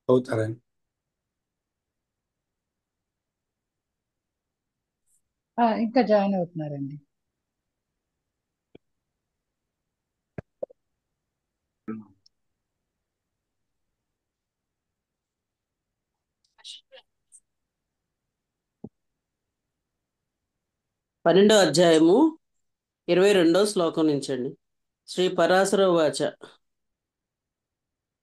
అవుతారని. ఇంకా జాయిన్ అవుతున్నారండి. 12వ అధ్యాయము 22వ శ్లోకం నుంచండి. శ్రీ పరాశర ఉవాచ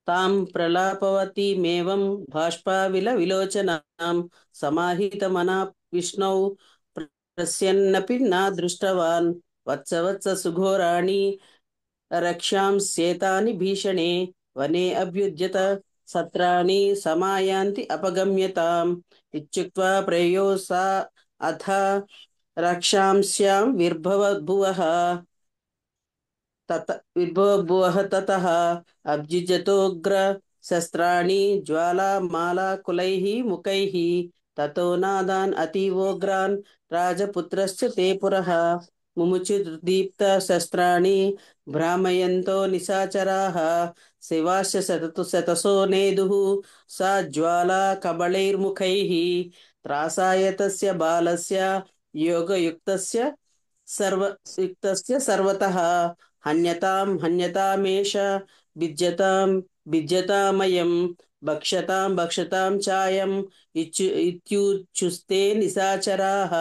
తాం ప్రలాపవతీమేవం బాష్పావిల విలోచనాం సమాహితమనా విష్ణౌ పశ్యన్నపి నా దృష్టవాన్ వత్స వత్స సుఘోరాణి రక్ష్యాంస్యేతాని భీషణే వనే అభ్యుద్యత సత్రాణి సమాయాంతి అపగమ్యతాం ఇత్యుక్త్వా ప్రేయో సా అథ రక్షాంస్యాం విర్భవద్భువః తతః అబ్జిజతోగ్ర శస్త్రాణి జ్వాలామాలాకులైః ముఖైః తతో నాదాన్ అతీవోగ్రాన్ రాజపుత్రశ్చ తే పురః ముముచుర్దీప్త శస్త్రాణి భ్రామయంతో నిశాచరాः శివాశ్చ శతశో నేదుః సా జ్వాలా కబళైర్ముఖైః త్రాసాయ తస్య బాలస్య యోగయుక్తస్య సర్వతః హన్యతామేష భిద్యతామయం భక్షతాం చాయం ఇత్యుచ్చుస్తే నిశాచరాः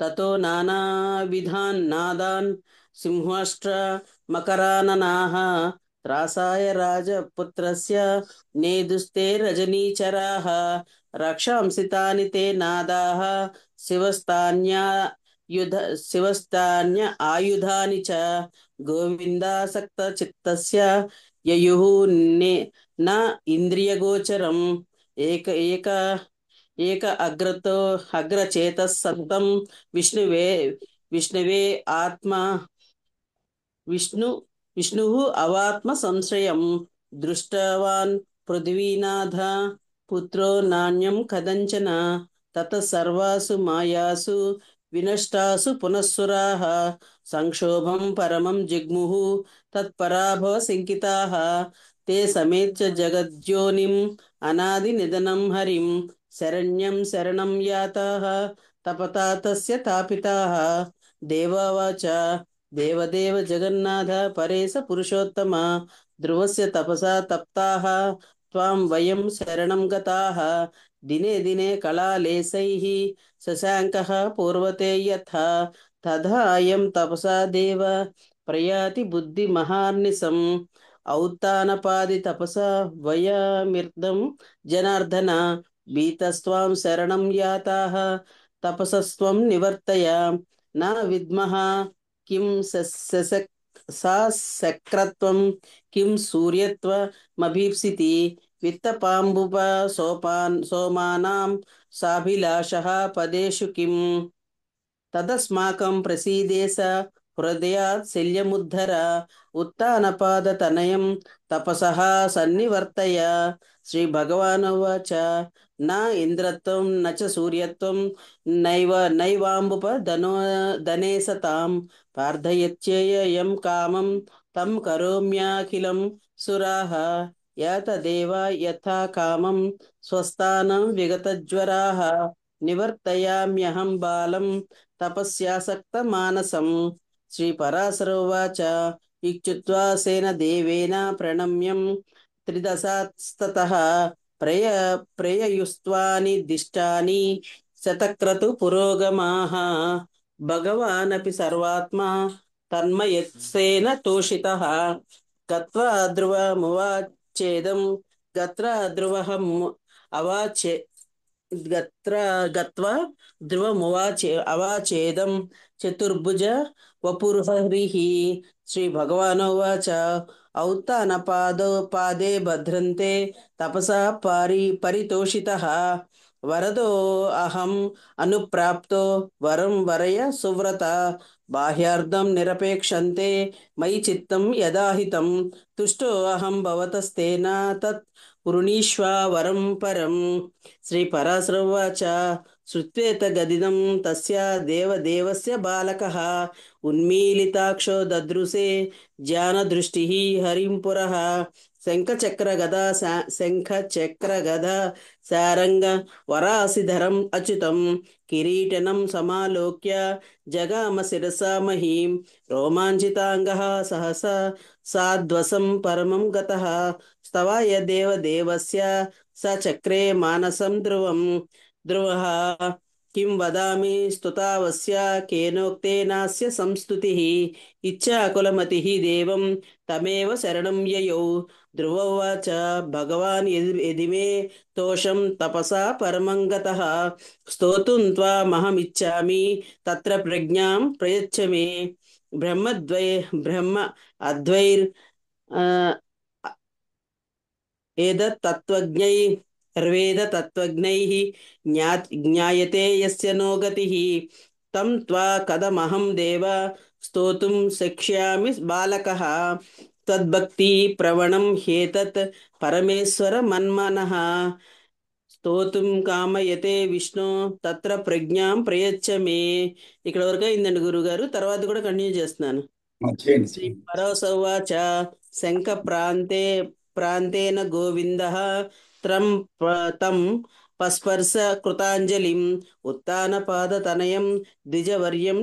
తతో నానావిధాన్ నాదాన్ సింహాష్ట్ర మకరాననాః త్రాసాయ రాజపుత్రస్య నేదుస్తే రజనీచరాः రక్షాంసి తాని తే నాదాः శివస్తాన్య ఆయుధాని చ గోవిందాసక్తచిత్తస్య యయుః న ఇంద్రియగోచరం ఏక ఏక ఏక అగ్రచేతః సంతం విష్ణువే విష్ణవే ఆత్మ విష్ణు విష్ణుః అవాత్మ సంశ్రయం దృష్టవాన్ పృథ్వీనాథ పుత్రో నాణ్యం కదంచన తతః సర్వాసు మాయాసు వినష్టాసు పునఃసురాः సంక్షోభం పరమం జిగ్ముః తత్పరాభవ శంకితాः తే సమేత్య జగజ్యోనిం అనాది నిధనం హరిం శరణ్యం శరణం యాతాః తపతా తస్య తాపితాః దేవావాచ దేవదేవ జగన్నాథ పరేశ పురుషోత్తమ ధ్రువస్య తపసా తప్తాః త్వాం వయం శరణం గతాః దినే దినే కళాలేశైః శశాంకః పూర్వతే యథా తథా అయం తపసా దేవ ప్రయాతి బుద్ధిమహార్నిశం ఔత్తానపాది తపసా వయమిర్దం జనార్దన భీతస్త్వాం శరణం యాతాః తపసస్త్వం నివర్తయ నా విద్మః కిం సశక్రత్వం కిం సూర్యత్వమభీప్సితి విత్తపాంబుప సోమానాం సాభిలాషః పదేషు కిం తదస్మాకం ప్రసీదేశ హృదయాత్ శల్యముద్ధర ఉత్తానపాదతనయం తపసః సన్నివర్తయ శ్రీ భగవానువాచ నా ఇంద్రత్వం నచ సూర్యత్వం నైవాంబుప ధనేసతాం ప్రార్థయత్యేయం కామం తం కరోమ్యాఖిలం సురాః యతదేవ యథా కామం స్వస్థానం విగతజ్వరాః నివర్తయామ్యహం బాలం తపస్యాసక్త మానసం శ్రీ పరాశర ఉవాచ ఇత్యుక్త్వా సేన దేవేన ప్రణమ్యం త్రిదశాస్తతః ప్రయయుస్త్వాని దిష్టాని శతక్రతు పురోగమాః భగవానపి సర్వాత్మా తన్మయత్సేన తోషితః గత్వా ధ్రువమువాచేదం గత్రా ధ్రువహం అవాచే గత్వా అవాచేదం చతుర్భుజ వపుర్హరిః శ్రీ భగవానువాచ పాదే భద్రంతే తపసా పరితోషితః వరదో అహం అనుప్రాప్తో వరం వరయ సువ్రత బాహ్యార్థం నిరపేక్షంతే మయి చిత్తం యదాహితం తుష్టో అహం భవతస్తేన తత్ వృణీష్వ వరం పరం శ్రీ పరాశర ఉవాచ శ్రుత్వేత గదిదం తస్య దేవదేవస్య బాలకః ఉన్మీలితాక్షో దదృశే జ్ఞానదృష్టిః హరిం పురః శంఖచక్ర గదా శంఖచక్ర గదా శారంగ వరాసిధరం అచ్యుతం కిరీటనం సమాలోక్య జగామ శిరసా మహీం రోమాంచితాంగః సహసా సాధ్వసం పరమం గతః స్తవాయ దేవదేవస్య స చక్రే మానసం ధ్రువః కిం వదామి స్తుతావస్య కేనోక్తేనాస్య సంస్తుతిః ఇచ్ఛాకులమతిః దేవం తమేవ శరణం యయౌ ధ్రువోవాచ భగవాన్ యది మే తోషం తపసా పరమం గతః స్తోతుం త్వామహమిచ్ఛామి తత్ర ప్రజ్ఞాం ప్రయచ్చ మే బ్రహ్మ అద్వైర్ ఆ, एतत्तत्त्वज्ञैर्वेदतत्त्वज्ञैः ज्ञायते यस्य नो गतिः तं त्वा कथमहं देव स्तोतुं शक्ष्यामि बालकः त्वद्भक्ति प्रवणं ह्येतत् పరమేశ్వర మన్మనః స్తోతుం కామయతే విష్ణు తత్ర ప్రజ్ఞాం ప్రయచ్చ మే. ఇక్కడ వరకు అయిందండి గురుగారు, తర్వాత కూడా కంటిన్యూ చేస్తున్నాను. చేయండి శ్రీ చేయండి. పరసౌవాచ శంఖ ప్రాంతేన గోవింద త్రం తం పస్పర్శ కృతాంజలిం ఉత్తానపాదతనయం ద్విజవర్యం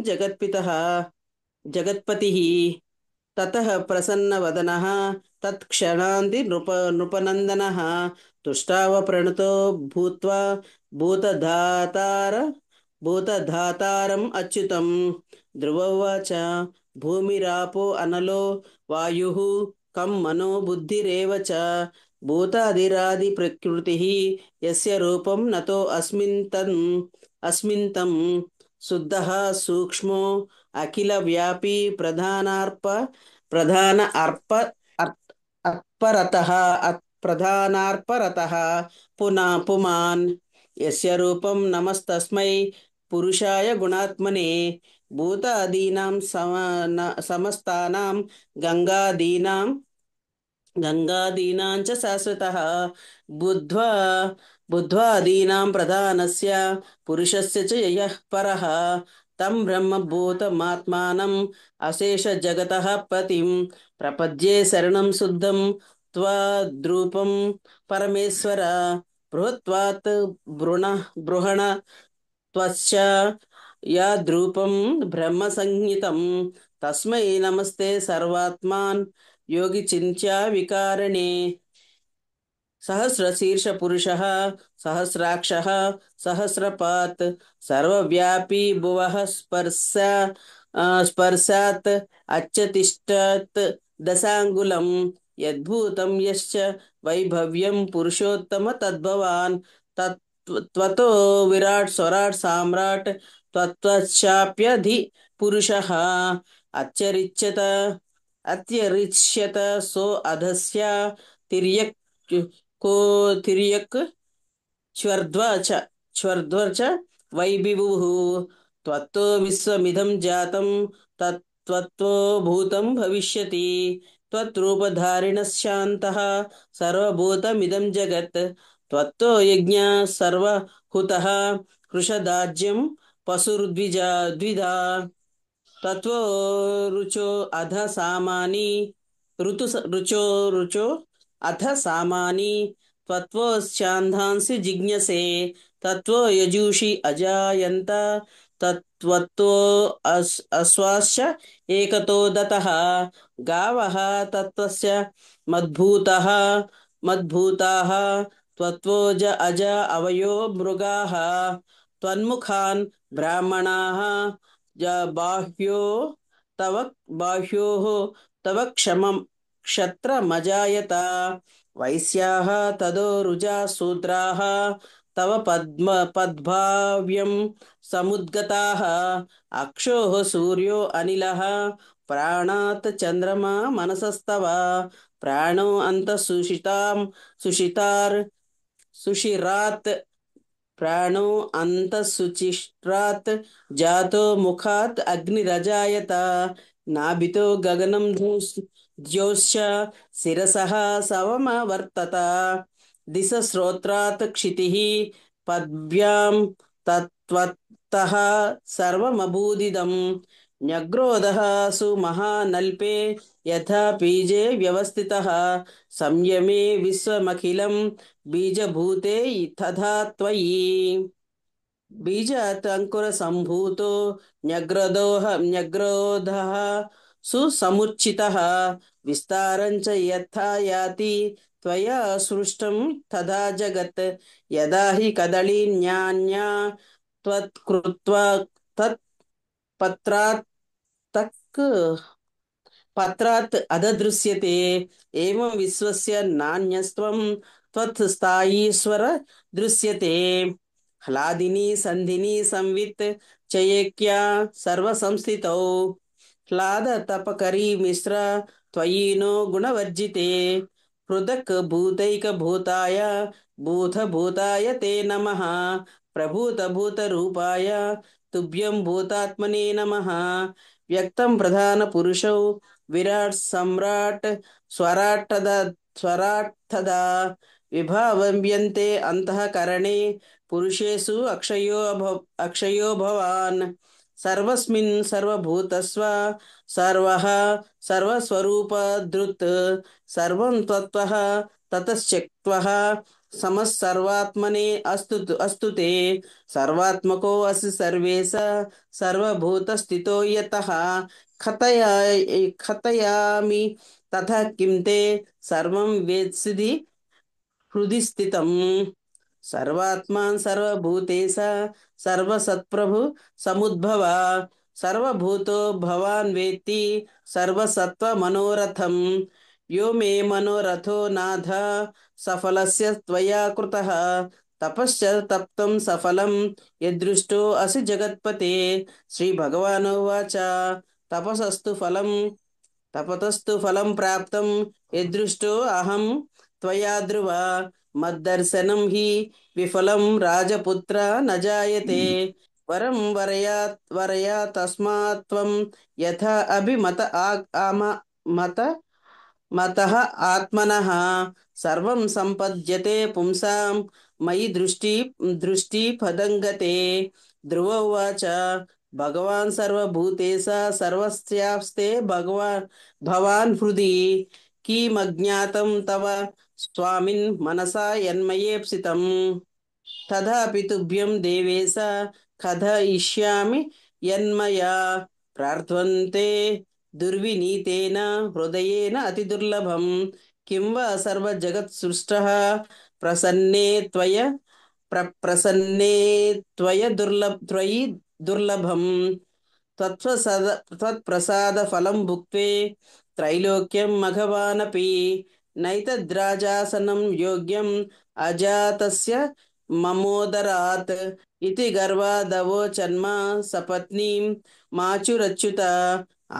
జగత్పతిః తతః ప్రసన్నవదనః తత్క్షణాంతి నృపనందనః తుష్టావ ప్రణుతో భూత్వా భూతధాతార భూతధాతారం అచ్యుతం ధ్రువోవాచ భూమిరాపో అనలో వాయుః కం మనో బుద్ధిరేవ చ భూతాదిరాది ప్రకృతిః యస్య రూపం నతో అస్మిన్ తం శుద్ధః సూక్ష్మో అఖిల వ్యాపీ ప్రధాన అర్పరతః ప్రధానార్పరతః పుమాన్ యస్య రూపం నమస్తస్మై పురుషాయ గుణాత్మనే భూతాదీనాం సమస్తానాం గంగాదీనాం గంగాదీనాంచ శాశ్వతః బుద్ధ్వా బుద్ధ్వాదీనాం ప్రధానస్య పురుషస్య చ యయః పరః తం బ్రహ్మభూతమాత్మానం అశేష జగతః పతిం ప్రపద్యే శరణం శుద్ధం త్వద్రూపం పరమేశ్వర బృహత్వాత్ బృహణ త్వచ్చ యాద్రూపం బ్రహ్మ సంహితం తస్మై నమస్తే సర్వాత్మాన్ యోగి చింత్యా వికారణే సహస్రశీర్ష పురుషः సహస్రాక్షः సహస్రపాత్ సర్వవ్యాపీ భువః స్పర్శాత్ అత్యతిష్టత్ దశాంగులం యద్భూతం యశ్చ వైభవ్యం పురుషోత్తమ తద్భవాన్ త్వతో విరాట్ స్వరాట్ సామ్రాట్ త్వత్చాప్యధి పురుషः అత్యరిచ్యత అత్యరిచ్యత సో అధస్య తిర్యక్ తిర్యక్ చ్వర్ధ్వచ వైభివుః త్వత్తో విశ్వమిదం జాతం తత్త్వత్తో భూతం భవిష్యతి త్వత్రూపధారిణः శాంతः సర్వభూతమిదం జగత్ త్వత్తో యజ్ఞः సర్వహుతः కృషదాజ్యం ద్విధా తత్వో రుచో అధ సామాని రుచో అథ సామాని త్వత్వోశ్చాంధాంసి జిజ్ఞసే తత్వో యజూషి అజాయంత తత్వత్తో అశ్వాశ్చ ఏకతో దతః గావః తత్వస్య మద్భూతాః త్వత్వోజ అజ అవయో మృగాః త్వన్ముఖాన్ బ్రాహ్మణాః బాహ్యో బాహ్యోః తవ క్షత్రమజాయత వైశ్యాః తదో రుజా శూద్రాః తవ పద్భావ్యం సముద్గతాః అక్షోః సూర్యో అనిలः ప్రాణాత్ చంద్రమా మనసస్తవ ప్రాణో అంతః సుషిరాత్ ప్రాణో అంతఃసుచిష్ట్రాత్ జాతో ముఖాత్ అగ్నిరజాయత నాభితో గగనం ద్యోశ్చ శిరసః సవమవర్తత దిశ శ్రోత్రాత్ క్షితిః పద్భ్యాం తత్వత్తః సర్వమభూదిదం न्यग्रोधः सुमहानल्पे यथा बीजे व्यवस्थितः संयमे विश्वमखिलं बीजभूते तथा त्वयि बीजात् अंकुरसम्भूतो न्यग्रोधः सुसमुचितः विस्तारं च यथा याति त्वया सृष्टं तथा जगत् यदा हि कदलीन्यान्या त्वत्कृत्वा तत् पत्रात् तक् पत्रात् अददृश्यते एवं विश्वस्य नान्यस्त्वं त्वत्स्थायीश्वर दृश्यते ह्लादिनी संधिनी संवित् चयेक्या सर्वसंस्थितौ ह्लाद तपकरी मिश्र त्वयि नो गुणवर्जिते पृथक् भूतैकभूताय भूतभूताय ते नमः प्रभूतभूतरूपाय तुभ्यं भूतात्मने नमः व्यक्तं प्रधानपुरुषौ विराट् सम्राट् स्वराट्तदा विभाव्यन्ते अन्तःकरणे पुरुषेषु अक्षयो भवान् सर्वस्मिन् सर्वभूतस्व सर्वः सर्वस्वरूपधृत् सर्वं त्वत्त्वः ततश्चक्त्वः समस्सर्वात्मने अस्तु ते सर्वात्मको असि सर्वेश सर्वभूतस्थितो यतः कथया कथयामि तथा किं ते सर्वं वेत्सिधि हृदि स्थितम् सर्वात्मा सर्वभूतेश सर्वसत्प्रभु समुद्भव सर्वभूतो भवान् वेत्ति सर्वसत्त्वमनोरथम् यो मे मनोरथो नाथ सफलस्य त्वया कृतः तपश्च तप्तं सफलं यदृष्टो असि जगत्पते श्रीभगवानुवाच तपसस्तु फलं तपतस्तु फलं प्राप्तं यदृष्टो अहं त्वया ध्रुव मद्दर्शनं हि विफलं राजपुत्र न जायते वरं वरया तस्मात् त्वं यथा अभिमत मत मतः आत्मनः सर्वं सम्पद्यते पुंसां मयि दृष्टि पदङ्गते ध्रुव उवाच भगवान् सर्वभूतेश सर्वस्यास्ते भवान् हृदि किमज्ञातं तव स्वामिन् मनसा यन्मयेप्सितम् तथापि तुभ्यं देवेश कथयिष्यामि यन्मया प्रार्थन्ते दुर्विनीतेन हृदयेन अतिदुर्लभं किं वा सर्वजगत्सृष्टः प्रसन्ने त्वय प्रसन्ने त्वयि दुर्लभं त्वत्प्रसादफलं भुक्त्वे त्रैलोक्यं मघवानपि नैतद्राजासनं योग्यम् अजातस्य ममोदरात् इति गर्वादवोचन्म सपत्नीं माचुरच्युत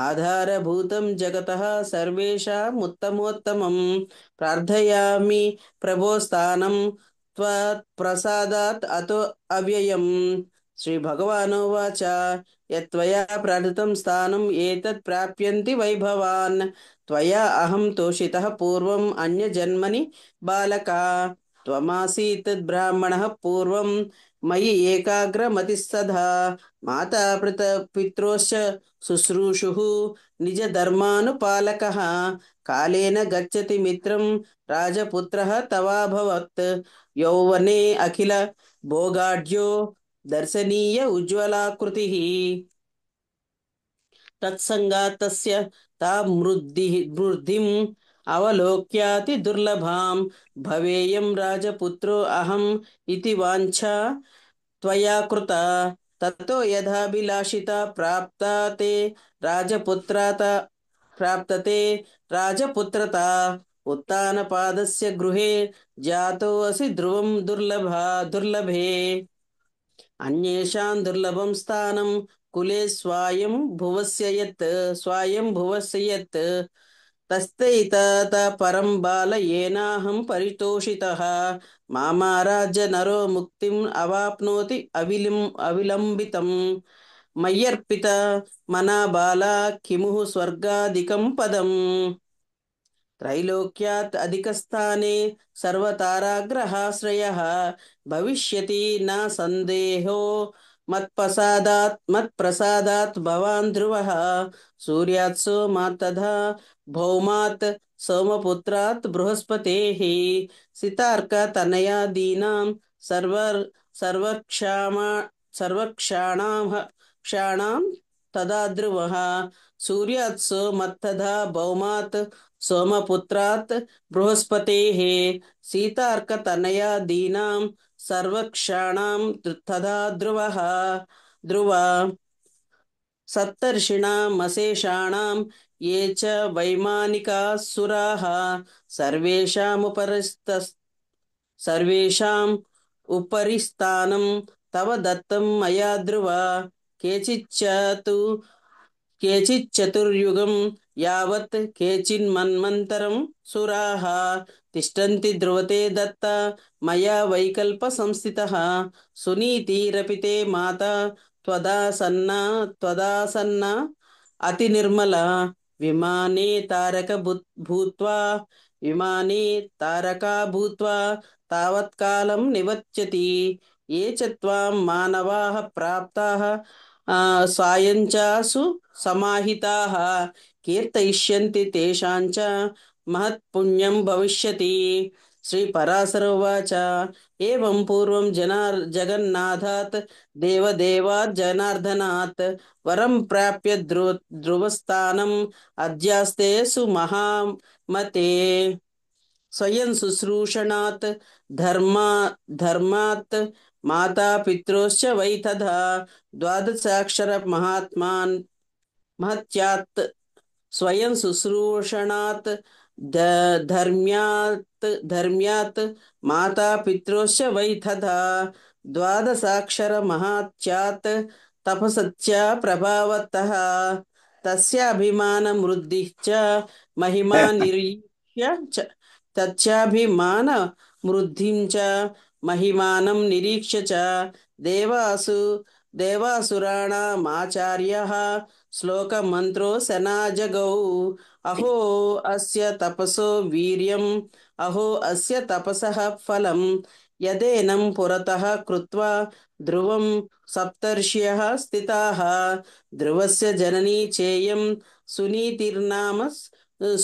आधारभूतं जगतः सर्वेषामुत्तमोत्तमं प्रार्थयामि प्रभो स्थानं त्वत्प्रसादात् अतो अव्ययम् श्रीभगवानुवाच यत्त्वया प्रार्थितं स्थानम् एतत् प्राप्यन्ति वैभवान् त्वया अहं तोषितः पूर्वम् अन्यजन्मनि बालका त्वमासीत् ब्राह्मणः पूर्वं मयि एकाग्रमतिस्तथा माता पित्रोश्च शुश्रूषुः निजधर्मानुपालकः कालेन गच्छति मित्रं राजपुत्रः तवाभवत् यौवने अखिल भोगाढ्यो दर्शनीय उज्ज्वलाकृतिः तत्सङ्गात् तस्य तामृद्धिम् अवलोक्याति दुर्लभां भवेयं राजपुत्रो अहम् इति वाञ्छा त्वया कृता ततो यथाभिलाषिता प्राप्तते राजपुत्रता उत्तानपादस्य गृहे जातोऽसि ध्रुवं दुर्लभे अन्येषां दुर्लभं स्थानं कुले स्वायं भुवस्य यत् तस्थैतत परं बाल येनाहं परितोषितः मामाराज्य नरो मुक्तिम् अवाप्नोति अविलम्बितं मय्यर्पित मना बाला किमुः स्वर्गादिकं पदम् त्रैलोक्यात् अधिकस्थाने सर्वताराग्रहाश्रयः भविष्यति न सन्देहो మత్ప్రసాదాత్ భవాన్ ధ్రువః సూర్యాత్ సోమాత్ తథా భౌమాత్ సోమపుత్రాత్ బృహస్పతేః సితార్క తనయాదీనాం సర్వర్ సర్వక్షామా సర్వక్షాణాం క్షాణాం తదా ధ్రువః సూర్యాత్ సోమాత్ తథా భౌమాత్ సోమపుత్రాత్ బృహస్పతేః సీతార్క తనయాదీనాం సర్వక్షాణాం తథా ధ్రువః ధ్రువ సప్తర్షిణామశేషాణాం ఏ చ వైమానికాసురాः సర్వేషాం ఉపరి స్థానం తవ దత్తం మయా ధ్రువ కేచిచ్చ తు కేచిచ్చతుర్యుగం యావత్ కేచిన్మన్వంతరం సురాः తిష్టन्ति ధ్రువతే దత్త మయా వైకల్ప సంస్థితః సునీతిరపి తే మాతా త్వదాసన్నా అతి నిర్మల విమానే భూత్వా విమానే తారకా భూత్వా తావత్కాలం నివత్స్యతి ఏ చ త్వాం మానవాః ప్రాప్తాః సాయంచాసు సమాహితాః కీర్తయిష్యంతి తేషాం చ మహత్పుణ్యం భవిష్యతి. శ్రీ పరాశర ఉవాచ ఏవం పూర్వం జగన్నాథాత్ దేవదేవాత్ జనార్దనాత్ వరం ప్రాప్య ధ్రువస్థానం అధ్యాస్తే సుమహామతే స్వయం శుశ్రూషణాత్ ధర్మాత్ మాతాపిత్రోశ్చ వై తథా ద్వాదశాక్షర మహత్యాత్ స్వయం శుశ్రూషణాత్ ధర్మ్యాత్ మాతాపిత్రోశ్చ వై తథా ద్వాదశాక్షర మహాత్యాత్ తపసత్య ప్రభావతః తస్యాభిమానమృద్ధి చ మహిమా నిరీక్ష్య తస్యాభిమానమృద్ధిం చ మహిమానం నిరీక్ష్య చ దేవాసురాణమాచార్యః శ్లోకమంత్రో సనాజగౌ అహో అస్య తపసో వీర్యం అహో అస్య తపసః ఫలం యదేనం పురతః కృత్వా ధ్రువం సప్తర్షయః స్థితాః ధ్రువస్య జననీ చేయం సునీతిర్నామ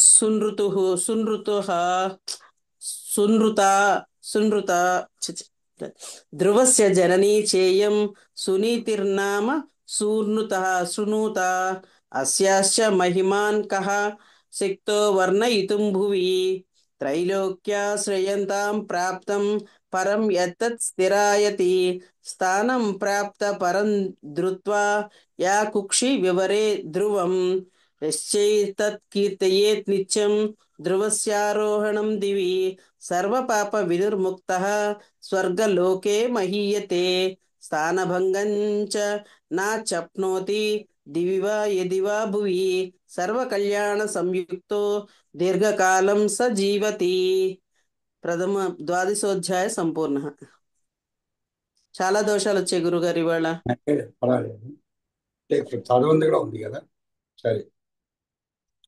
సునృతుః సునృతుః సునృత సునృత ధ్రువస్య జననీ చేయం సునీతిర్నామ శృణుత అస్యాశ్చ మహిమాన్ కః శక్తో వర్ణయితుం భువి త్రైలోక్యాశ్రయంతాం ప్రాప్తం పరం యత్తత్ స్థిరాయతి స్థానం ప్రాప్త పరం ధృత్వా యా కుక్షి వివరే ధ్రువం యశ్చైతత్ కీర్తయేత్ నిత్యం ధ్రువస్యారోహణం దివి సర్వపాప వినిర్ముక్తః స్వర్గలోకే మహీయతే స్థానభంగం చ నాచప్నోతి దివి వా యది వా భువి సర్వకళ్యాణ సంయుక్తో దీర్ఘకాలం స జీవతి. ద్వాదశోధ్యాయ సంపూర్ణ. చాలా దోషాలు వచ్చాయి గురుగారు ఇవాళ. పర్వాలేదు, ఇప్పుడు చదవంది కూడా ఉంది కదా. సరే,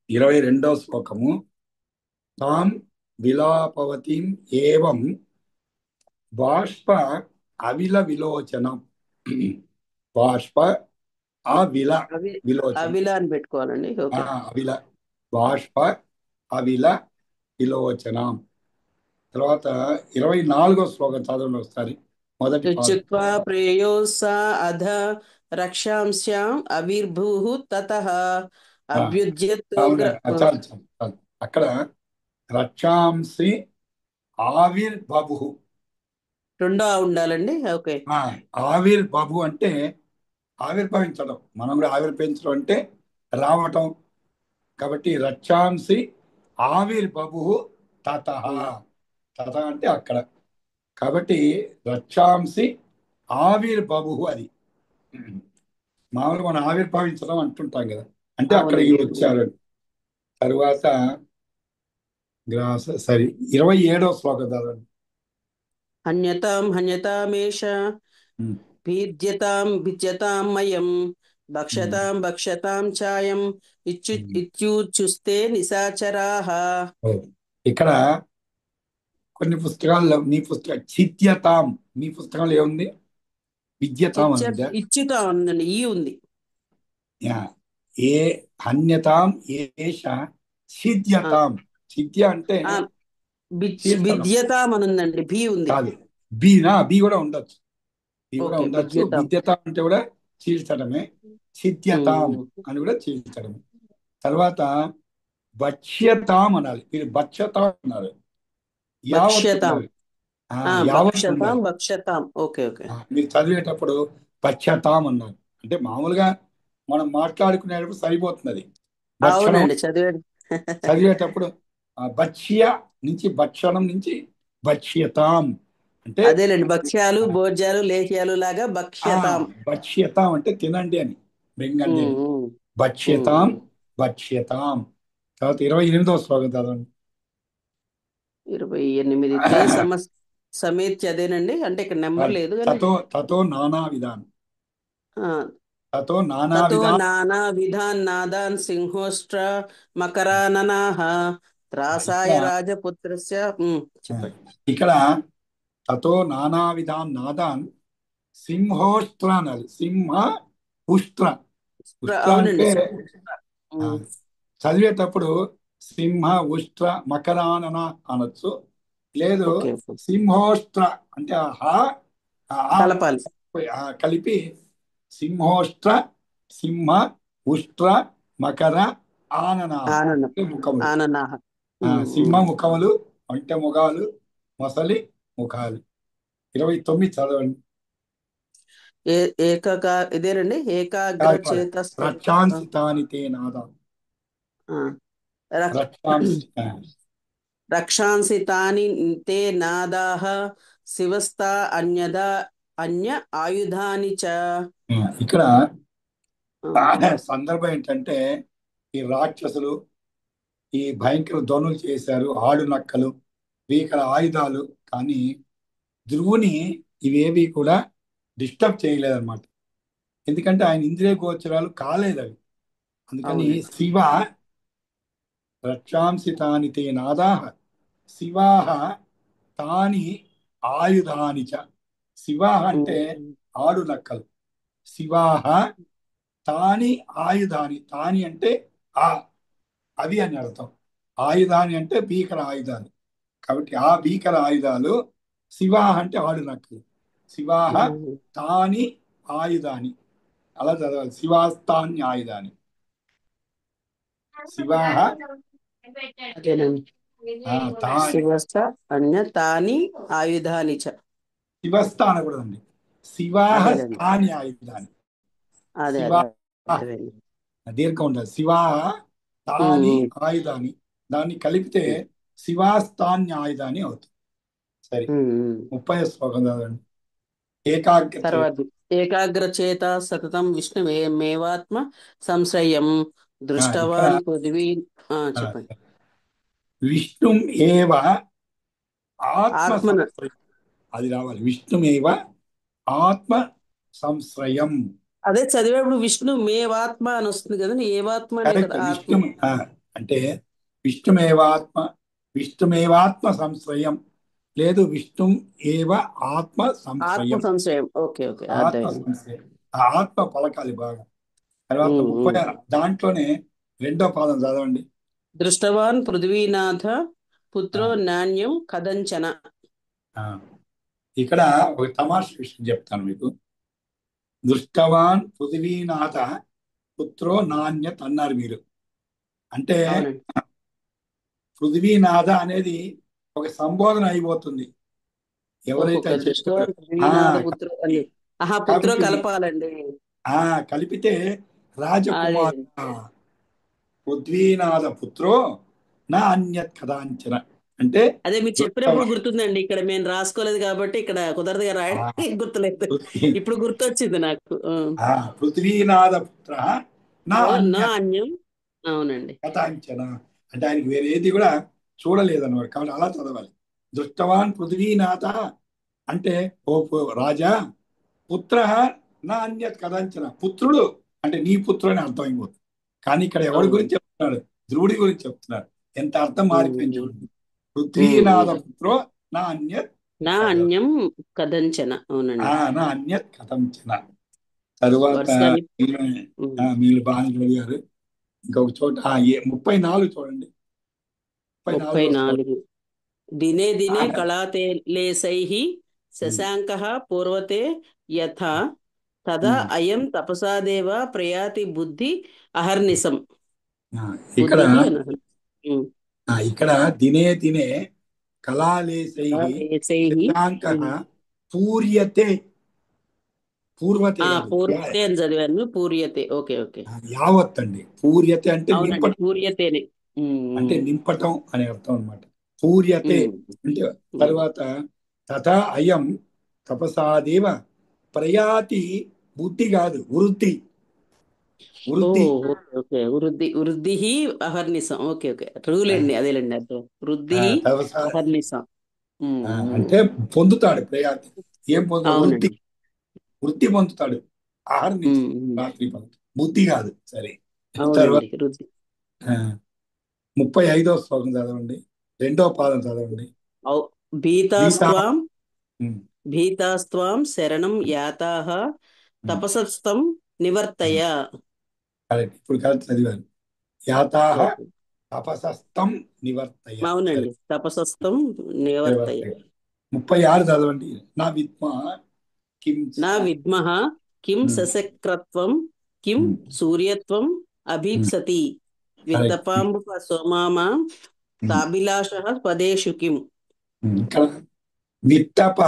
22వ శ్లోకము. తాం విలాపవతీం ఏవం బాష్ప అవిల విలోచనం. బాష్ప అవిల విలోచనం, అవిల అని పెట్టుకోవాలండి. అవిల, బాష్ప అవిల విలోచనం. తర్వాత 24వ శ్లోకం చదవండి ఒకసారి. మొదటి చుక్వా ప్రేయో సా అధ రక్షాంస్యాం అవిర్భూః తతః అభ్యుజ్యతోగ్ర. అక్కడ రక్షాంసి ఆవిర్భవు రెండో ఉండాలండి. ఓకే, ఆవిర్భవు అంటే ఆవిర్భవించడం. మనం కూడా ఆవిర్భవించడం అంటే రావటం. కాబట్టి రక్షాంసి ఆవిర్భవు తతః. తత అంటే అక్కడ. కాబట్టి రక్షాంసి ఆవిర్భవు, అది మామూలుగా మనం ఆవిర్భవించడం అంటుంటాం కదా, అంటే అక్కడ వచ్చారు. తరువాత సరే, 27వ శ్లోకం చదవండి. హన్యతామేష భిద్యతాం మయం భక్షతాం ఛాయం ఇత్యుచ్చుస్తే నిశాచరాః. ఇక్కడ కొన్ని పుస్తకాల్లో, మీ పుస్తకం చిత్యతాం, మీ పుస్తకంలో ఏముంది? విద్యతాం అని ఉందా? ఇచ్చుతా ఉందండి, ఈ ఉంది. యా. ఏ హన్యతాం ఏష ఆ, సిద్ధ్యతాం. సిద్ధ్య అంటే ఆ, చీల్చడం విద్యతాం అని ఉందండి, భీ ఉంది. కాదు. బి కూడా ఉండొచ్చు. బి కూడా ఓకే, ఉండొచ్చు. విద్యతాం. విద్యతాం అంటే కూడా చీల్చడమే. సిద్ధ్యతాం అని కూడా చీల్చడమే. తర్వాత భక్ష్యతాం అనాలి. మీరు భక్ష్యతాం అన్నారు. యావత్ భక్ష్యతాం. ఉండాలి. యావత్ భక్షతాం, ఉండాలి. భక్షతాం. Okay, okay. మీరు చదివేటప్పుడు భక్ష్యతాం అన్నారు. అంటే మామూలుగా మనం మాట్లాడుకునేటప్పుడు సరిపోతుంది. భక్షణం అవునండి, చదివాడు. చదివేటప్పుడు భక్ష్య నుంచి భక్షణం నుంచి భక్ష్యతాం అంటే అదేలేండి, భక్ష్యాలు, భోజ్యాలు, లేహ్యాలు లాగా ఆ భక్ష్యతాం. భక్ష్యతాం అంటే తినండి అని, మింగండి ఉమ్, అని. ఉమ్, భక్ష్యతాం ఉమ్. భక్ష్యతాం. తర్వాత 28వ శ్లోకం చదవండి. 28 సమేత్య అదేనండి, అంటే ఇక్కడ నెంబర్ లేదు కానీ. తతో నానా విధానం. ఆ, తతో నానా తతో విధానం. నానా విధాన్ నాదాన్ సింహోష్ట్ర మకరాననాహ త్రాసాయ ఇక్కడ రాజపుత్రస్య. చెప్పండి. ఇక్కడ తతో నానా విధాన్ నాదాన్ సింహోష్ట్ర అనాలి. సింహ ఉష్ట్ర. ఉష్ట్ర అవునండి, అంటే ఆ, ఉమ్, చదివేటప్పుడు సింహ ఉష్ట్ర మకరానన అనొచ్చు. లేదు ఓకే, ఓకే. సింహోష్ట్ర అంటే కలపాలి. కలిపి సింహోష్ట్ర సింహ ఉష్ట్ర మకర ఆనన ఆనన అంటే ముఖములు. ఆననాహ. సింహ ముఖములు, ఒంటె ముఖాలు, మొసలి ముఖాలు. 29 చదవండి. ఇదేనండి, ఏకాగ్ర చేత రక్షాంసితాని తే నాదం. రక్షాంసి రక్షాంసి తాని తే నాదాః శివస్థా అన్యదా అన్య ఆయుధాని చ. ఇక్కడ ఆ, సందర్భం ఏంటంటే ఈ రాక్షసులు ఈ భయంకర ధ్వనులు చేశారు, ఆడు నక్కలు, భీకర ఆయుధాలు. కానీ ధ్రువుని ఇవేవి కూడా డిస్టర్బ్ చేయలేదన్నమాట. ఎందుకంటే ఆయన ఇంద్రియ గోచరాలు కాలేదు అవి. అందుకని అవునండి. శివ రక్షాంసి తాని తే నాదాః శివాహ తాని ఆయుధాని చ. శివాహ అంటే ఆడు నక్కలు, శివాహ తాని ఆయుధాని. తాని అంటే ఆ అవి అని అర్థం. ఆయుధాని అంటే భీకర ఆయుధాలు. కాబట్టి ఆ భీకర ఆయుధాలు శివాహ అంటే ఆడు నక్కలు. శివాహ తాని ఆయుధాని అలా చదవాలి. శివాస్తాని ఆయుధాని. శివాహ అదేనండి, తాని శివస్థ అన్య తాని ఆయుధాని చ. శివస్థ అనకూడదండి. శివాహ అదేలేండి, స్థాని ఆయుధాని. అదే శివా అదే అదేనండి. దీర్ఘం ఉండాలి. శివాహ తాని ఆయుధాని. దాన్ని కలిపితే శివాస్థాన్య ఆయుధాని అవుతుంది. సరే, 30వ శ్లోకం చదవండి. ఏకాగ్ర తర్వాత ఏకాగ్ర చేత సతతం విష్ణు మేవాత్మ సంశ్రయం ఇక్కడ దృష్టవాన్ పృథివీ. చెప్పండి. విష్ణుం ఏవ ఆత్మ ఆత్మన సంశ్రయం. అది రావాలి. విష్ణుమేవ ఆత్మ సంశ్రయం. అదే చదివేప్పుడు విష్ణు మేవాత్మ అని వస్తుంది కదండి, ఏవాత్మ అనే కరెక్ట్. కదా ఆత్మ. విష్ణు అంటే విష్ణుమేవాత్మ, విష్ణుమేవాత్మ సంశ్రయం. లేదు విష్ణు ఏవ ఆత్మ ఆత్మ సంశ్రయం. సంశయం. ఓకే, ఓకే, ఆత్మ అర్థమైంది. సంశ్రయం. ఆ ఆత్మ పలకాలి బాగా. తర్వాత 30 దాంట్లోనే రెండో పాదం చదవండి. దృష్టవాన్ పృథ్వీనాథ పుత్రో నాణ్యం కదంచన. ఆ, ఇక్కడ ఒక తమాష విషయం చెప్తాను మీకు. దృష్టవాన్ పృథ్వీనాథ పుత్రో నాణ్యత్ అన్నారు మీరు. అంటే అవునండి, పృథ్వీనాథ అనేది ఒక సంబోధన అయిపోతుంది. ఎవరైతే ఒక్కొక్క చెప్పారో దృష్టవాన్ పృథ్వీనాథ పుత్రో అని. పుత్రో కాబట్టి కలపాలండి. కలిపితే రాజకుమార్ అదే పృథ్వీనాథ పుత్రో నా అన్యత్ కదాంచన అంటే అదే మీరు చెప్పినప్పుడు గుర్తుందండి, ఇక్కడ మేము రాసుకోలేదు కాబట్టి ఇక్కడ కుదరదుగా రాయడానికి గుర్తులేదు. ఇప్పుడు గుర్తొచ్చింది నాకు. పృథ్వీనాథ పుత్ర నా నా అన్యత్ అన్యం. అవునండి. కథాంచన అంటే ఆయనకి వేరే ఏది కూడా చూడలేదన్నమాట. కాబట్టి అలా చదవాలి. దృష్టవాన్ పృథ్వీనాథ అంటే ఓ రాజా, పుత్ర నా అన్యత్ కథాంచన. పుత్రుడు అంటే నీ పుత్రుడు అని అర్థమైపోతుంది. కానీ ఇక్కడ ఎవరి గురించి చెప్తున్నాడు? ధ్రువుడి గురించి చెప్తున్నాడు. ఎంత అర్థం మారిపోయింది చూడండి. పృథ్వీనాథ పుత్రో నా అన్యత్ నా అన్యం కదంచన. అవునండి. నా అన్యత్ కథంచన. తరువాత వరుసగాని. మీరు బాగా చదివారు. ఇంకొక చోట 34 చూడండి. 34వ శ్లోకం. 34. దినే దినే ఆ, కళాతేలేశైః శశాంకః పూర్వతే యథా తదా ఉమ్, అయం తపసాదేవ ప్రయాతి బుద్ధి అహర్నిశం. ఇక్కడ బుద్ధి అనహం. ఇక్కడ దినే దినే కళాలేశైః కళాలేశైః. శశాంక పూర్యతే. పూర్వతే కాదు, పూర్వతే అని చదివాను. పూర్యతే. Okay okay. యావత్ అండి. పూర్యతే అంటే అవునండి, పూర్యతేనే. అంటే నింపటం అనే అర్థం అన్నమాట. పూర్యతే అంటే తర్వాత తథా అయం తపసాదేవ ప్రయాతి. బుద్ధి కాదు, వృద్ధి. వృద్ధి. Okay okay. వృద్ధి వృద్ధి అహర్నిశం. Okay okay. రూల్ అండి, అదేలేండి అర్థం. వృద్ధి తపసా అహర్నిశం. అంటే పొందుతాడు ప్రయాతి. ఏం పొందుతాడు? వృద్ధి. అవునండి. వృద్ధి పొందుతాడు. ఆహార్ని రాత్రి పొందుతాడు. బుద్ధి కాదు. సరే. తర్వాత అవునండి, వృద్ధి. 35వ శ్లోకం చదవండి. 2వ పాదం చదవండి. గీతా. భీతాస్త్వాం ఉమ్, భీతాస్త్వాం శరణం యాతాః ఉమ్, తపసస్తం నివర్తయ. కరెక్ట్. ఇప్పుడు కరెక్ట్ చదివారు. యాతాహ ఓకే. తపసస్తం నివర్తయ. సరే. అవునండి, తపసస్తం నివర్తయ. 36 చదవండి. నా విద్మ కిం నా విద్మః కిం ఉమ్, సశక్రత్వం కిం ఉమ్, సూర్యత్వం ఉమ్, అభీప్సతి కరెక్ట్. విత్తపాంబుక సోమామా తాభిలాషః పదేషు కిం. ఇక్కడ విత్తప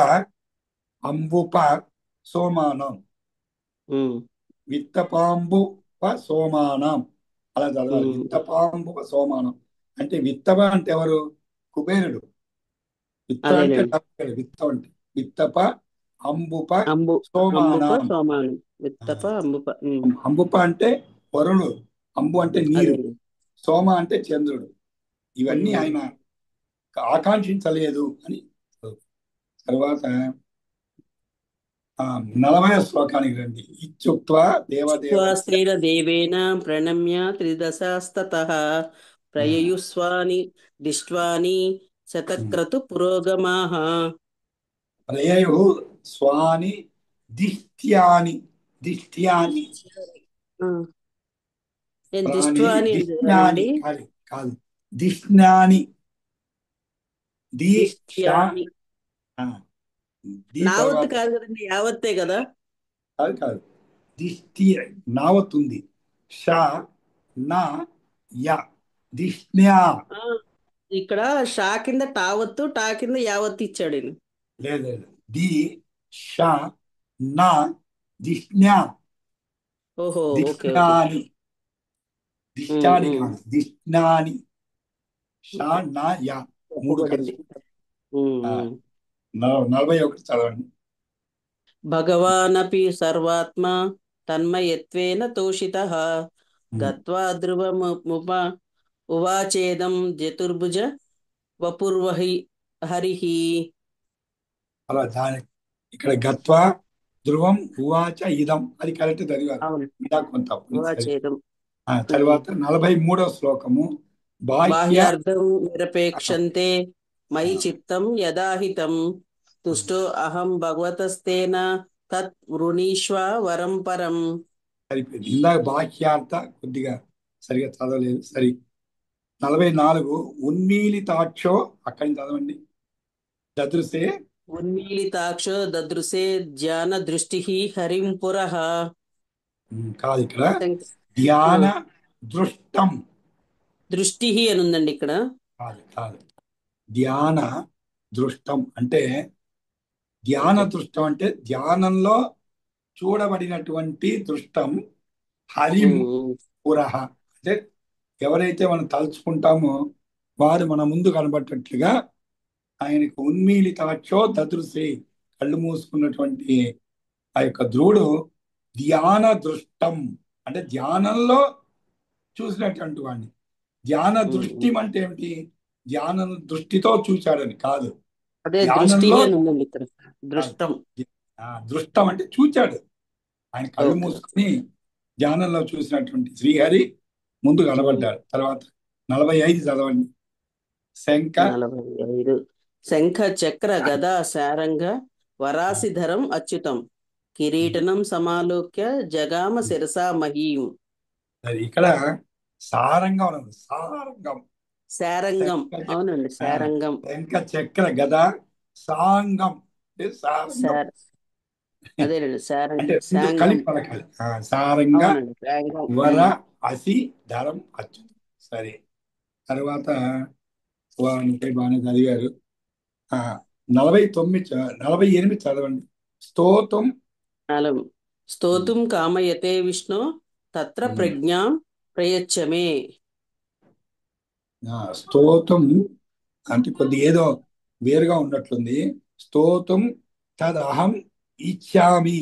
అంబుప సోమానం. ఉమ్, విత్తపాంబుప సోమానం అలా చదవాలి. ఉమ్. విత్తపాంబుప సోమానం అంటే విత్తప అంటే ఎవరు? కుబేరుడు. విత్త అంటే అదేలేండి. డబ్బు. విత్తం అంటే విత్తప అంబుప అంబుప సోమానం. సోమానం. విత్తప అంబుప. అంబుప అంటే వరుణుడు. అంబు అంటే నీరు. అదేండి. సోమ అంటే చంద్రుడు. ఇవన్నీ ఆయన ఆకాంక్షించలేదు అని. తర్వాత 40వ శ్లోకానికి రండి. ఇత్యుక్త్వా దేవదేవస్య స్త్రీల దేవేన ప్రణమ్య త్రిదశాస్తతః ప్రయయుస్వాని దిష్ట్వాని శతక్రతు పురోగమాః. ప్రయయు స్వాని దిష్ట్యాని. దిష్ట్యాని ఆ, నేను ప్రాణి దిష్ట్వాని అని దిష్ణాని చదివానండి. కాదు కాదు. దిష్ణాని. దీక్షా. దిష్ట్యాని. దీ నావత్తు తర్వాత కాదు కదండి, యావత్తే కదా. కాదు కాదు. దిష్టి నావత్ ఉంది. షా నా యా దిష్ణ్యా. ఆ, ఇక్కడ షా కింద టావత్తు, టా కింద యావత్తు ఇచ్చాడు ఈయన. లేదు లేదు. ది షా నా దిష్ణ్యా. ఓహో, ఓకే ఓకే. దిష్ణాని. దిష్టాని కాదు, దిష్ణాని. షా నా యా మూడు చెప్పబడింది. కలిసి. 41 చదవండి. భగవానపి సర్వాత్మ తన్మయత్వేన తోషితః గత్వా ధ్రువముప ఉవాచేదం చతుర్భుజ వపుర్వహి హరిః. అలా దాని ఇక్కడ గత్వా ధ్రువం ఉవాచ ఇదం అది కరెక్ట్ చదివారు. అవును, ఇలా కొంత సరే. ఉవాచేదం. తర్వాత 43వ శ్లోకము. బాహ్య బాహ్యార్థం నిరపేక్షంతే మయి చిత్తం యదాహితం తుష్టో అహం భగవతస్తేన తత్ వృణీష్వ వరం పరం. సరిపోయింది. ఇందాక బాహ్యార్థ కొద్దిగా సరిగా చదవలేదు. సరి. 44 ఉన్మీలితాక్షో అక్కడి నుంచి చదవండి. దదృశే ఉన్మీలితాక్షో దదృశే ధ్యాన దృష్టి హరిం పురః. కాదు, ఇక్కడ ధ్యాన దృష్టం. దృష్టి అని ఉందండి ఇక్కడ. కాదు కాదు. ధ్యాన దృష్టం అంటే ధ్యాన దృష్టం అంటే ధ్యానంలో చూడబడినటువంటి దృష్టం. హరిం పురః అంటే ఎవరైతే మనం తలుచుకుంటామో వారు మన ముందు కనబట్టేట్లుగా ఆయనకు ఉన్మీలితాక్షో దదృశే కళ్ళు మూసుకున్నటువంటి ఆ యొక్క ధ్రువుడు ధ్యాన దృష్టం అంటే ధ్యానంలో చూసినటువంటి వాడిని. ధ్యాన దృష్టి అంటే ఏమిటి? ధ్యానం దృష్టితో చూశాడని కాదు. అదే దృష్టి ధ్యానంలో అని ఉందండి ఇక్కడ. దృష్టం. దృష్టం అంటే చూచాడు. ఆయన కళ్ళు మూసుకొని ధ్యానంలో చూసినటువంటి శ్రీహరి ముందు కనబడ్డాడు. తర్వాత 45 చదవండి. శంఖ 45 శంఖ చక్ర గదా శారంగ వరాసిధరం అచ్యుతం కిరీటనం సమాలోక్య జగామ శిరసా మహీం. అది ఇక్కడ సారంగం ఉన్నది. సారంగం శారంగం. శంఖ అవునండి, శారంగం. శంఖ చక్ర గద సాంగం అంటే సారంగం అదేనండి, అంటే రెండు శాంగం. కలిపి పలకాలి. సారంగ అవునండి, శాంగం. వర అసి ధరం అచ్యుతం. సరే, తర్వాత అంటే బాగానే చదివారు. 48 చదవండి. స్తోత్రం అలం స్తోతుం కామయతే విష్ణు తత్ర ప్రజ్ఞాం ప్రయచ్చమే. స్తోత్రం అంటే కొద్ది ఏదో వేరుగా ఉన్నట్లుంది. స్తోత్రం తదహం ఇచ్చామి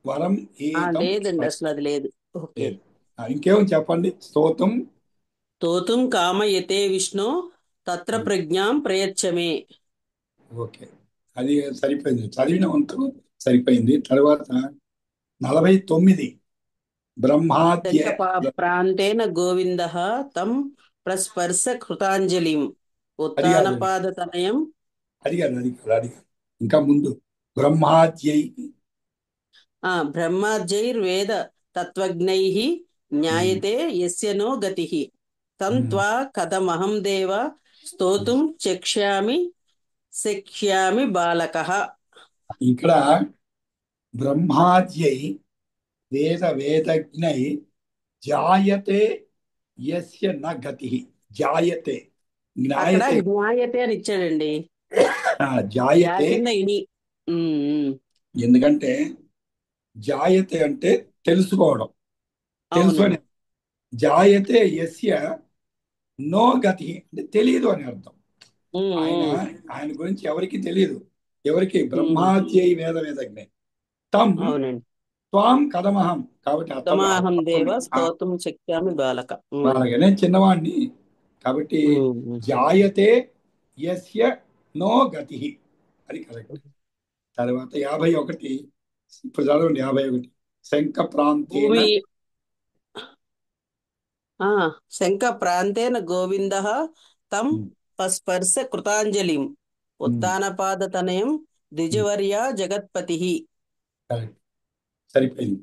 వరం ఏతం. లేదండి, అసలు అది లేదు. ఓకే. లేదు. ఇంకేమో చెప్పండి. స్తోత్రం స్తోతుం కామయతే విష్ణు తత్ర ప్రజ్ఞాం ప్రయచ్చమే. ఓకే, అది సరిపోయింది. చదివిన వంతు సరిపోయింది. తర్వాత 49 బ్రహ్మాద్య ప్రాంతేన గోవింద తం ప్రస్పర్శ కృతాంజలిం అది కాదు ఉత్తానపాదతనయం. అది కాదు అది కాదు అది కాదు. ఇంకా ముందు బ్రహ్మాద్యై బ్రహ్మార్జైర్వేద తత్వజ్ఞైః జ్ఞాయతే యస్య నో గతిః తం త్వా కథమహం దేవ స్తోతుం శక్ష్యామి బాలకః. ఇక్కడ బ్రహ్మాద్యై వేదజ్ఞై జాయతే యస్య న గతి. జాయతే అక్కడ జ్ఞాయతే జ్ఞాయతే అని ఇచ్చాడండి. జాయతే కింద ఇని. ఎందుకంటే జాయతే అంటే తెలుసుకోవడం, తెలుసు అని. జాయతే యస్య నో గతి అంటే తెలియదు అని అర్థం. ఆయన గురించి ఎవరికి తెలియదు. ఎవరికి? బ్రహ్మాద్యై వేదజ్ఞ తం త్వాం కథమహం. కాబట్టి కథమహం దేవ స్తోతుం శక్ష్యామి బాలక. బాలకనే చిన్నవాడిని కాబట్టి జాయతే యస్య నో గతి అది కరెక్ట్. తర్వాత 51 ఇప్పుడు చదవండి. 51 శంఖ ప్రాంతేన శంఖ ప్రాంతేన గోవింద తం పస్పర్శ కృతాంజలిం ఉత్తానపాదతనయం ద్విజవర్య జగత్పతి. కరెక్ట్, సరిపోయింది.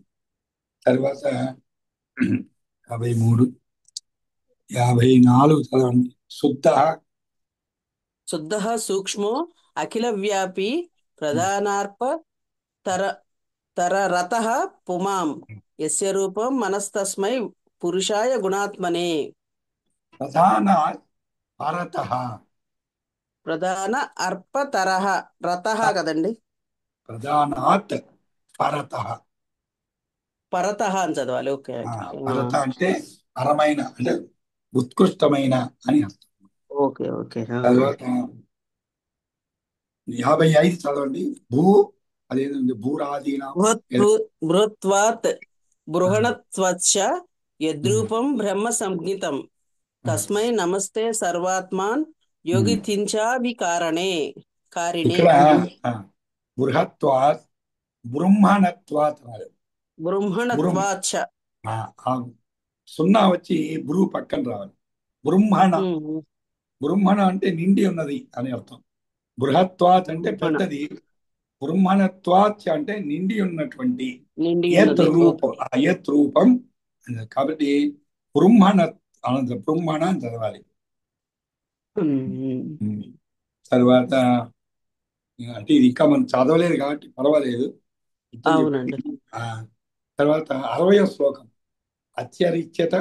తర్వాత 53 54 చదవండి. శుద్ధ సూక్ష్మో అఖిల వ్యాపి ప్రధానార్ప తరరత పుమాం యస్య రూపం మనస్తస్మై పురుషాయ గుణాత్మనే. ప్రధాన అర్పతరః రతః కదండి. ప్రధానాత్ పరతః. పరతః అని చదవాలి. ఓకే. పరత అంటే పరమైన అంటే ఉత్కృష్టమైన అని అర్థం. Okay okay. తర్వాత 55 చదవండి. అదేంటంటే భూరాదీనా బృహత్వాత్ బృహణత్వచ్చ యద్రూపం బ్రహ్మ సంజ్ఞితం తస్మై నమస్తే సర్వాత్మాన్ యోగిథించాభికారిణే. ఇక్కడ బృహత్వాత్ బ్రహ్మణత్వాత్ బ్రహ్మణత్వాచ్చ సున్నా వచ్చి బ్రూ పక్కన రావాలి. బ్రహ్మణ అంటే నిండి ఉన్నది అని అర్థం. బృహత్వాత్ అంటే పెద్దది. బ్రహ్మణత్వాచ్ అంటే నిండి ఉన్నటువంటి యత్ రూపం. కాబట్టి బ్రహ్మణ అని చదవాలి. తర్వాత అంటే ఇది ఇంకా మనం చదవలేదు కాబట్టి పర్వాలేదు. తర్వాత 60వ శ్లోకం అత్యరిచ్యత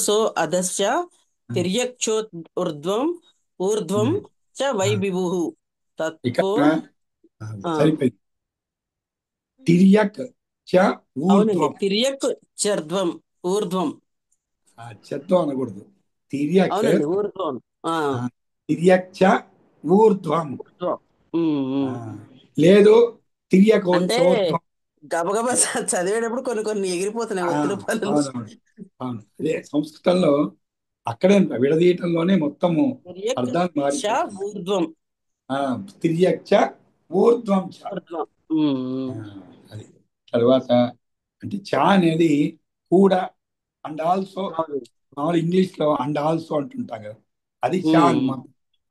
సో అధశ్చ తిర్యక్షోర్ధ్వం ఊర్ధ్వం చ వైభిభుః తత్వో. సరిపోయింది. తిర్యక్ చ ఊర్ధ్వం. తిర్యక్ చర్ధ్వం ఊర్ధ్వం. చత్వం అనకూడదు. తిర్యక్ ఊర్ధ్వం. తిర్యక్ చ ఊర్ధ్వం లేదు. తిర్యక్ అంటే గబగబా చదివేటప్పుడు కొన్ని ఎగిరిపోతున్నాయి ఒత్తిడి పనులు. అదే సంస్కృతంలో అక్కడే విడదీయటంలోనే మొత్తము అర్థాలు మారి. ఊర్ధ్వం తిర్యక్ చ ఊర్ధ్వం చ అది. తర్వాత అంటే చ అనేది కూడా అండ్ ఆల్సో. మామూలు ఇంగ్లీష్ లో అండ్ ఆల్సో అంటుంటాం కదా. అది చ అన్నమాట.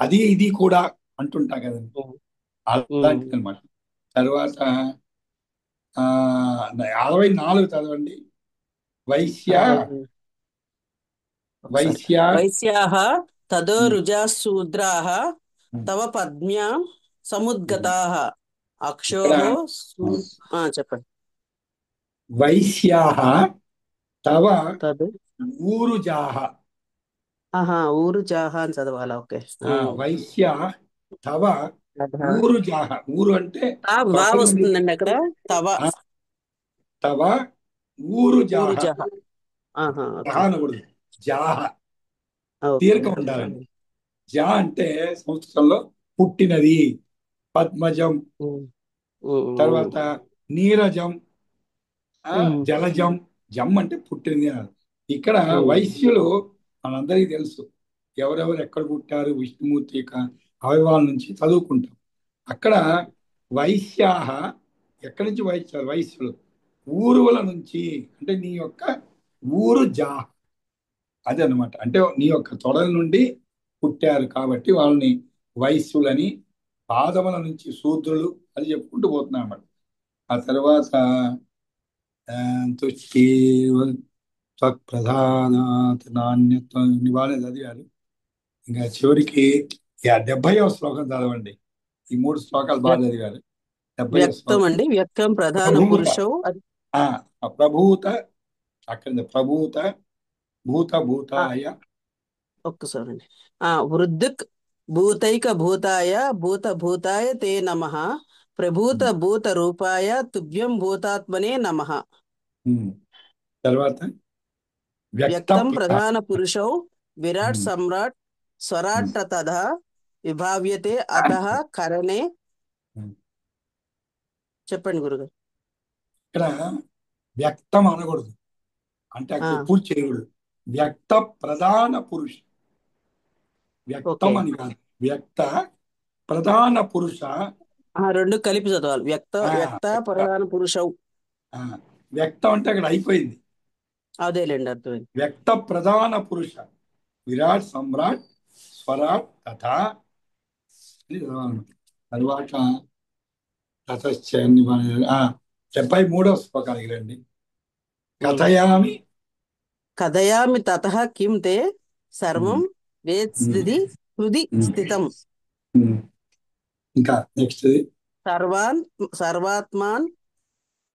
అది ఇది కూడా అంటుంటా కదండి, అలాంటిది అనమాట. తర్వాత 64 చదవండి. వైశ్య వైశ్య వైశ్యాః తదో ఉమ్, రుజాः శూద్రాः తవ పద్మ్యా సముద్గతాః ఇక్కడ అక్షోః చెప్పండి. వైశ్యాః తవ తదు ఊరుజాః. ఊరు జాహా అని చదవాలా? ఓకే. వైశ్య తవ అదా. ఊరుజాః. ఊరు అంటే వా పక్కన నుండి వస్తుందండి అక్కడ. తవ ఆ, తవ ఊరుజాః. ఊరు జహ. జహ ఓకే. అనకూడదు, జాహ. ఓకే. దీర్ఘం ఉండాలండి. జా అంటే సంస్కృతంలో పుట్టినది, పద్మజం, తర్వాత నీరజం, జలజం. జం అంటే పుట్టినది అని. ఇక్కడ వైశ్యులు మనందరికీ తెలుసు, ఎవరెవరు ఎక్కడ పుట్టారు విష్ణుమూర్తి యొక్క అవయవాల నుంచి చదువుకుంటాం. అక్కడ వైశ్యాహ, ఎక్కడి నుంచి వైశ్యాలు? వైశ్యులు ఊరువుల నుంచి, అంటే నీ యొక్క ఊరు జా, అది అనమాట. అంటే నీ యొక్క తొడల నుండి పుట్టారు కాబట్టి వాళ్ళని వైశ్యులని, పాదముల నుంచి శూద్రులు, అది చెప్పుకుంటూ పోతున్నాం అన్నమాట. ఆ తర్వాత ప్రధానాత్ నాణ్యత్వం ఇవాళే చదివారు. ఇంకా చివరికి 70వ శ్లోకం చదవండి. ఈ 3 శ్లోకాలు బాగా చదివారు. 70వ వ్యక్తం శ్లోకం అండి. వ్యక్తం ప్రధాన ప్రభూత. పురుషౌ. ప్రభూత, అక్కడ ప్రభూత భూత భూతాయ. ఒక్కసారి అండి. వృద్ధిక్ భూతైక భూతాయ భూత భూతాయ తే నమః ప్రభూత భూత రూపాయ తుభ్యం భూతాత్మనే నమః. తర్వాత వ్యక్తం ప్రధాన పురుషౌ విరాట్ సమ్రాట్ స్వరాట్ తథా విభావ్యతే అతః కరణే. చెప్పండి గురుగారు. ఇక్కడ వ్యక్తం అనకూడదు, అంటే అక్కడ పూర్తి చేయకూడదు. వ్యక్త ప్రధాన పురుష, వ్యక్తం అని కాదు, వ్యక్త ప్రధాన పురుష. రెండు కలిపి చదవాలి. వ్యక్త ప్రధాన పురుషౌ. వ్యక్తం అంటే అక్కడ అయిపోయింది. అదేలేండి, అర్థమైంది. వ్యక్త ప్రధాన పురుష విరాట్ సమ్రాట్ స్వరాట్ తథా. తర్వాత 73వ శ్లోకానికి రండి. కథయామి తతః కిం తే సర్వం వేత్స్థితి హృది స్థితం ఇంకా నెక్స్ట్ సర్వాత్మాన్